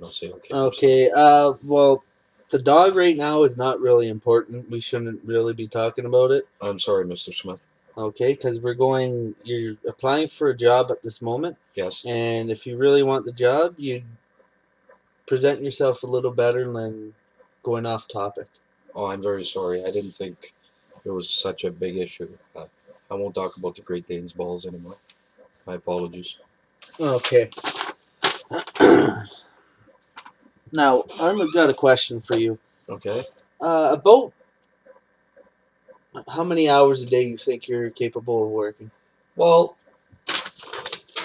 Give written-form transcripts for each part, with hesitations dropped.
And I'll say, okay. Okay. Well, the dog right now is not really important. We shouldn't really be talking about it. I'm sorry, Mr. Smith. Okay, because we're going. You're applying for a job at this moment, Yes. and if you really want the job, you present yourself a little better than going off topic. Oh, I'm very sorry. I didn't think it was such a big issue. I won't talk about the Great Danes balls anymore. My apologies. Okay. Now, I've got a question for you. Okay. About how many hours a day you think you're capable of working? Well,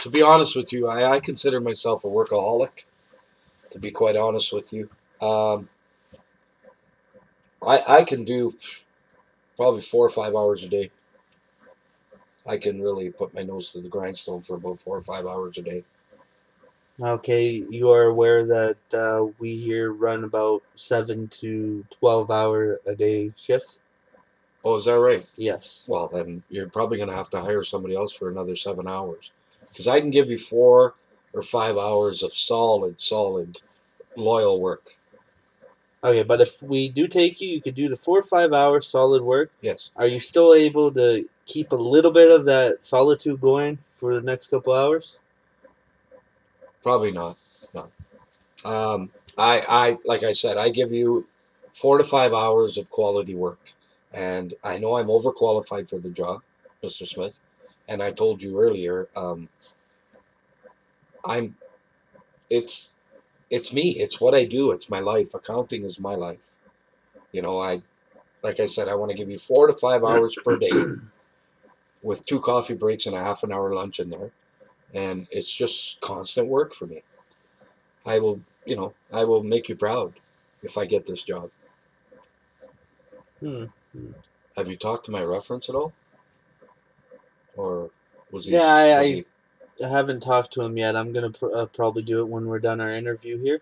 to be honest with you, I consider myself a workaholic. To be quite honest with you, um, I can do probably 4 or 5 hours a day. I can really put my nose to the grindstone for about 4 or 5 hours a day. Okay, you are aware that we here run about 7 to 12 hour a day shifts? Oh, is that right? Yes. Well, then you're probably going to have to hire somebody else for another 7 hours. Because I can give you 4 or 5 hours of solid, loyal work. Okay, but if we do take you, you could do the 4 or 5 hour solid work. Yes. Are you still able to keep a little bit of that solitude going for the next couple hours? Probably not. No. Like I said, I give you 4 to 5 hours of quality work. And I know I'm overqualified for the job, Mr. Smith. And I told you earlier, I'm, it's, it's me. It's what I do. It's my life. Accounting is my life. You know, like I said, I want to give you 4 to 5 hours per day with 2 coffee breaks and a half an hour lunch in there. And it's just constant work for me. I will make you proud if I get this job. Hmm. Have you talked to my reference at all? Or was he, Yeah, was he, I haven't talked to him yet. I'm gonna probably do it when we're done our interview here.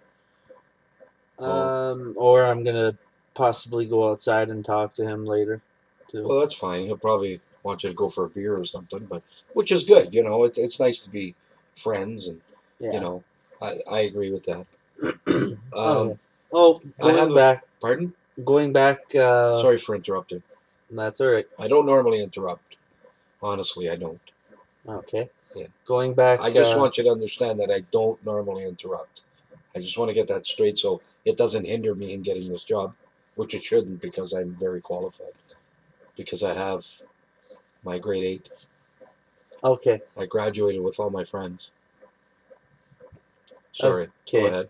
oh, Or I'm gonna possibly go outside and talk to him later, too. well, that's fine. He'll probably want you to go for a beer or something, but which is good. You know, it's nice to be friends, and you Yeah. know, I agree with that. Okay. Oh, I have a pardon. going back. Sorry for interrupting. That's all right. I don't normally interrupt. Honestly, I don't. Okay. Yeah. Going back. I just want you to understand that I don't normally interrupt. I just want to get that straight so it doesn't hinder me in getting this job, which it shouldn't because I'm very qualified. Because I have my grade 8. Okay. I graduated with all my friends. Sorry, go Okay. ahead.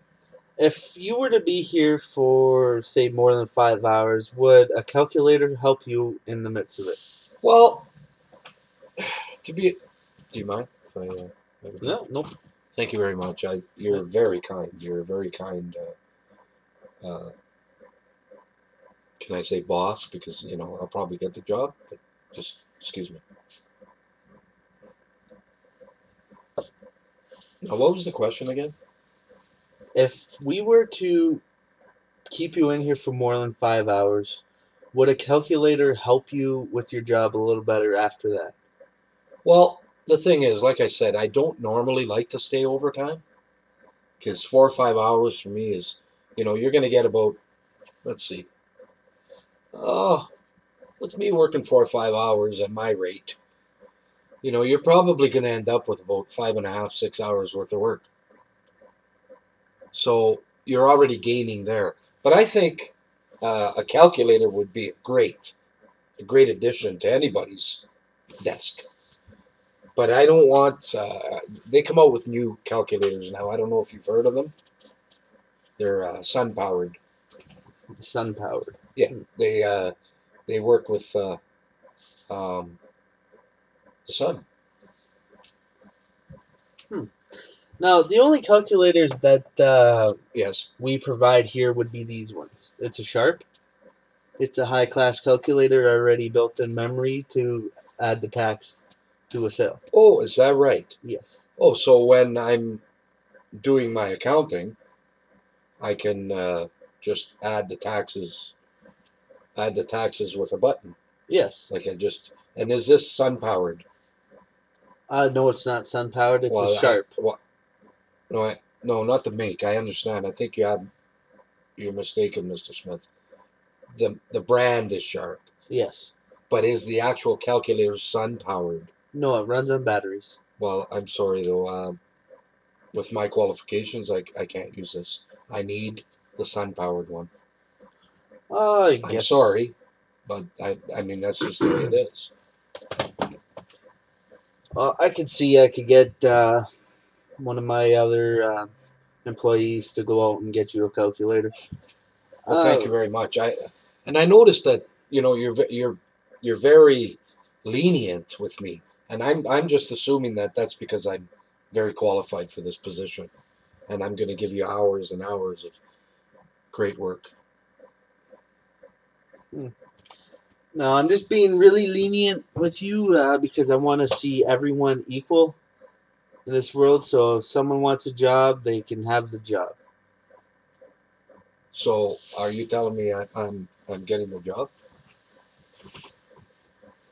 If you were to be here for, say, more than 5 hours, would a calculator help you in the midst of it? Well, to be, do you mind if I? No, nope. Thank you very much. You're very kind. You're a very kind. Uh, can I say boss? Because I'll probably get the job. But just excuse me. Now, what was the question again? If we were to keep you in here for more than 5 hours, would a calculator help you with your job a little better after that? Well, the thing is, like I said, I don't normally like to stay overtime because 4 or 5 hours for me is, you're going to get about, let's see, oh, with me working 4 or 5 hours at my rate, you're probably going to end up with about 5.5, 6 hours worth of work. So you're already gaining there. But I think a calculator would be a great addition to anybody's desk. But I don't want. They come out with new calculators now. I don't know if you've heard of them. They're sun powered. Sun powered. Yeah, they work with um, the sun. Now, the only calculators that Yes. we provide here would be these ones. It's a Sharp. It's a high-class calculator already built in memory to add the tax to a sale. Oh, is that right? Yes. Oh, so when I'm doing my accounting, I can just add the taxes. Add the taxes with a button. Yes. Like I just. And is this sun powered? No, it's not sun powered. It's Well, a Sharp. no, No, not the make. I understand. I think you're mistaken, Mr. Smith. The brand is sharp, Yes. but is the actual calculator sun powered? No, it runs on batteries. Well, I'm sorry though. With my qualifications, I can't use this. I need the sun powered one. Oh, I I'm guess. sorry, but I mean that's just the way it is. Well, I could see I could get one of my other employees to go out and get you a calculator. Well, thank Uh, you very much. I noticed that you're very lenient with me, and I'm just assuming that that's because I'm very qualified for this position, and I'm going to give you hours and hours of great work. no, I'm just being really lenient with you because I want to see everyone equal in this world. So if someone wants a job, they can have the job. So, are you telling me I'm getting the job,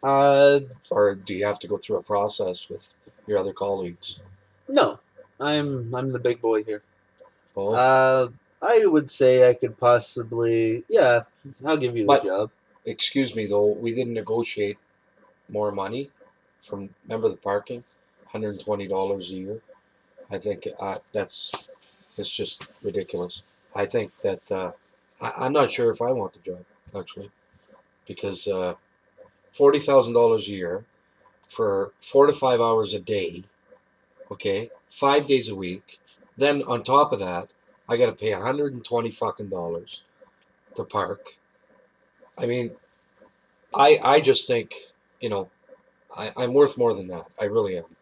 Uh, or do you have to go through a process with your other colleagues? no, I'm the big boy here. Oh, Uh, I would say I could possibly, yeah, I'll give you the but job. excuse me though, we didn't negotiate more money from remember the parking, $120 a year. I think that's it's just ridiculous. I think that I'm not sure if I want the job actually because $40,000 a year for 4 to 5 hours a day, okay, 5 days a week. Then on top of that, I got to pay $120 to park. I mean, I just think you know I'm worth more than that. I really am.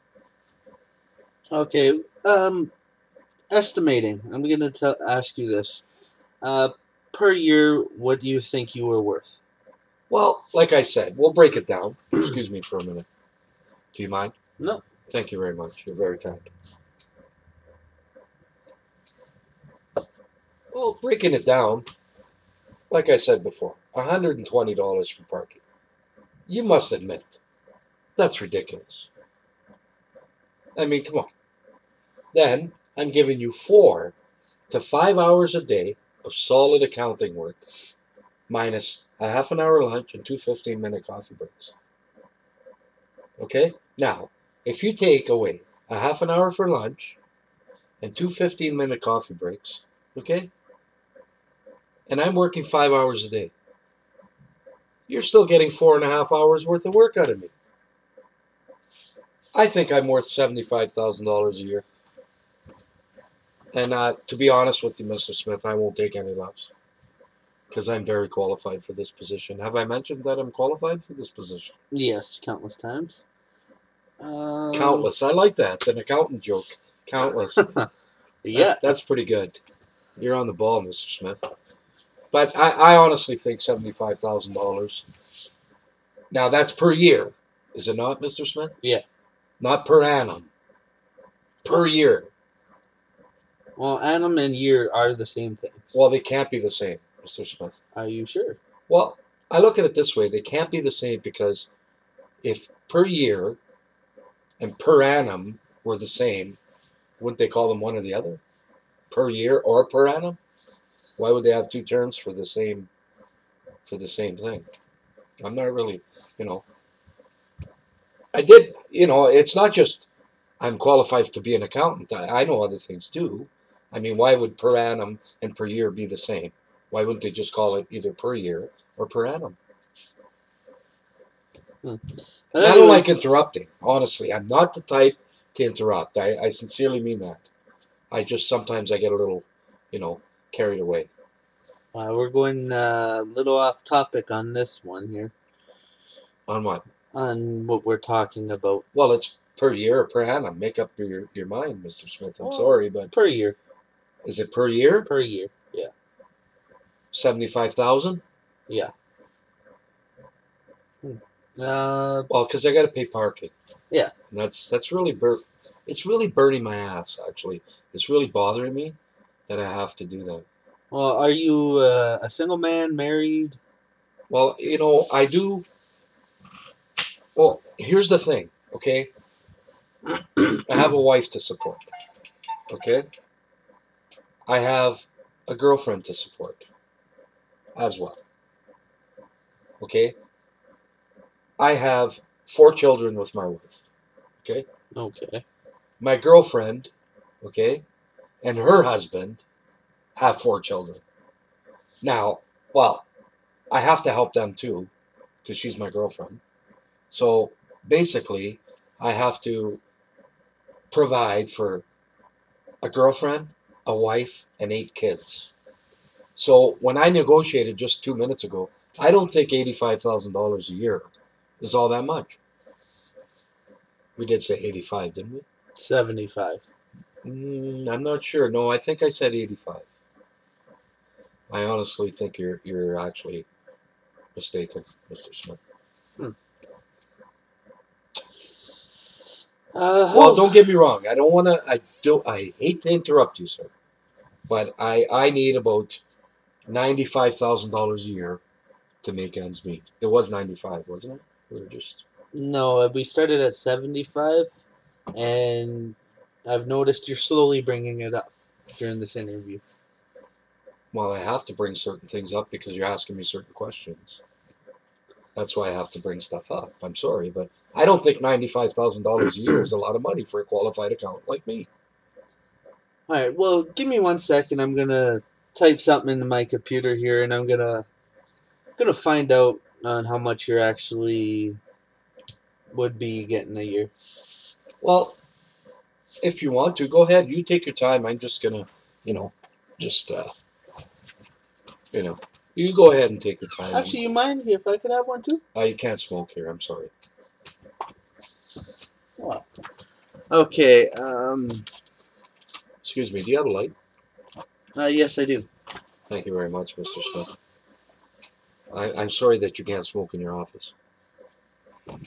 Okay, estimating. I'm gonna ask you this. Uh, per year, what do you think you were worth? Well, like I said, we'll break it down. Excuse me for a minute. Do you mind? No. Thank you very much. You're very kind. Well, breaking it down, like I said before, $120 for parking. You must admit, that's ridiculous. I mean, come on. Then I'm giving you 4 to 5 hours a day of solid accounting work, minus a half an hour lunch and two 15-minute coffee breaks. Okay? Now, if you take away a half an hour for lunch and two 15-minute coffee breaks, okay? And I'm working 5 hours a day. You're still getting 4.5 hours worth of work out of me. I think I'm worth $75,000 a year. And to be honest with you, Mr. Smith, I won't take any less because I'm very qualified for this position. Have I mentioned that I'm qualified for this position? Yes, countless times. Countless. I like that. An accountant joke. Countless. Yeah. That's pretty good. You're on the ball, Mr. Smith. But I honestly think $75,000. Now that's per year, is it not, Mr. Smith? Yeah. Not per annum. Per year. Well, annum and year are the same things. Well, they can't be the same, Mr. Smith. Are you sure? Well, I look at it this way: they can't be the same because if per year and per annum were the same, wouldn't they call them one or the other? Per year or per annum? Why would they have two terms for the same thing? I'm not really, you know. I did, it's not just I'm qualified to be an accountant. I know other things too. I mean, why would per annum and per year be the same? Why wouldn't they just call it either per year or per annum? Hmm. And I don't like interrupting, honestly. I'm not the type to interrupt. I sincerely mean that. Sometimes I get a little, carried away. We're going a little off topic on this one here. On what? On what we're talking about. Well, it's per year or per annum. Make up your mind, Mr. Smith. I'm sorry, but per year. Is it per year? Per year, yeah. 75,000? Yeah. Well, because I got to pay parking. Yeah. And that's really it's really burning my ass. Actually, it's really bothering me that I have to do that. Well, are you a single man, married? Well, I do. Well, here's the thing, okay? I have a wife to support, okay? I have a girlfriend to support as well. Okay? I have 4 children with my wife. Okay? Okay. My girlfriend, okay, and her husband have 4 children. Now, well, I have to help them too because she's my girlfriend. So basically, I have to provide for a girlfriend, a wife, and 8 kids. So when I negotiated just 2 minutes ago, I don't think $85,000 a year is all that much. We did say 85, didn't we? 75. I'm not sure. No, I think I said 85. I honestly think you're actually mistaken, Mr. Smith. Hmm. Well, don't get me wrong. I don't want to. I hate to interrupt you, sir, but I need about $95,000 a year to make ends meet. It was 95, wasn't it? We were just. No, we started at 75, and I've noticed you're slowly bringing it up during this interview. Well, I have to bring certain things up because you're asking me certain questions. That's why I have to bring stuff up. I'm sorry, but I don't think $95,000 a year is a lot of money for a qualified accountant like me. All right, well, give me 1 second. I'm gonna type something into my computer here, and I'm gonna find out on how much you're actually would be getting a year. Well, if you want to, go ahead. You take your time. I'm just gonna, you know, just you know, you go ahead and take your time. Actually, you mind if I could have one too? You can't smoke here. I'm sorry. Wow. Okay. Excuse me. Do you have a light? Yes, I do. Thank you very much, Mr. Smith. I'm sorry that you can't smoke in your office. I'm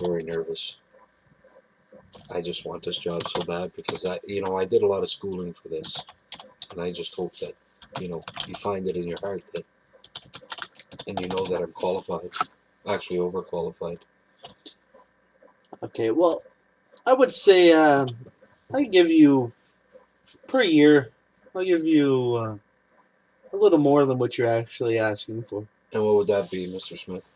very nervous. I just want this job so bad because I did a lot of schooling for this, and I just hope that, you find it in your heart that, and you know that I'm qualified, actually overqualified. Okay. Well, I would say I give you per year. I'll give you a little more than what you're actually asking for. And what would that be, Mr. Smith?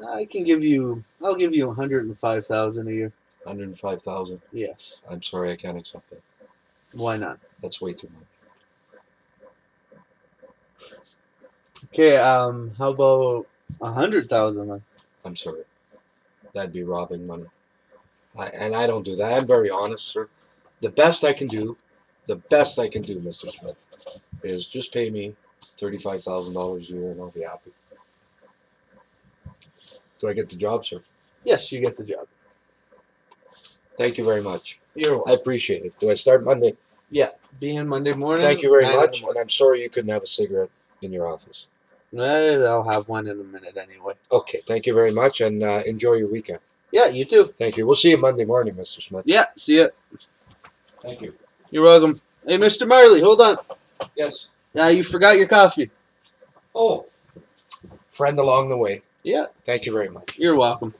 I can give you. I'll give you 105,000 a year. 105,000. Yes. I'm sorry, I can't accept that. Why not? That's way too much. Okay. How about 100,000 then? I'm sorry. That'd be robbing money. And I don't do that. I'm very honest, sir. The best I can do, Mr. Smith, is just pay me $35,000 a year and I'll be happy. Do I get the job, sir? Yes, you get the job. Thank you very much. You're I welcome. appreciate it. Do I start Monday? Yeah, be in Monday morning. Thank you very 9 in the much. morning. And I'm sorry you couldn't have a cigarette in your office. I'll have one in a minute anyway. Okay, thank you very much, and enjoy your weekend. Yeah, you too. Thank you. We'll see you Monday morning, Mr. Smith. Yeah, see ya. Thank you. You're welcome. Hey, Mr. Marley, hold on. Yes. Yeah, you forgot your coffee. Oh, friend along the way. Yeah. Thank you very much. You're welcome.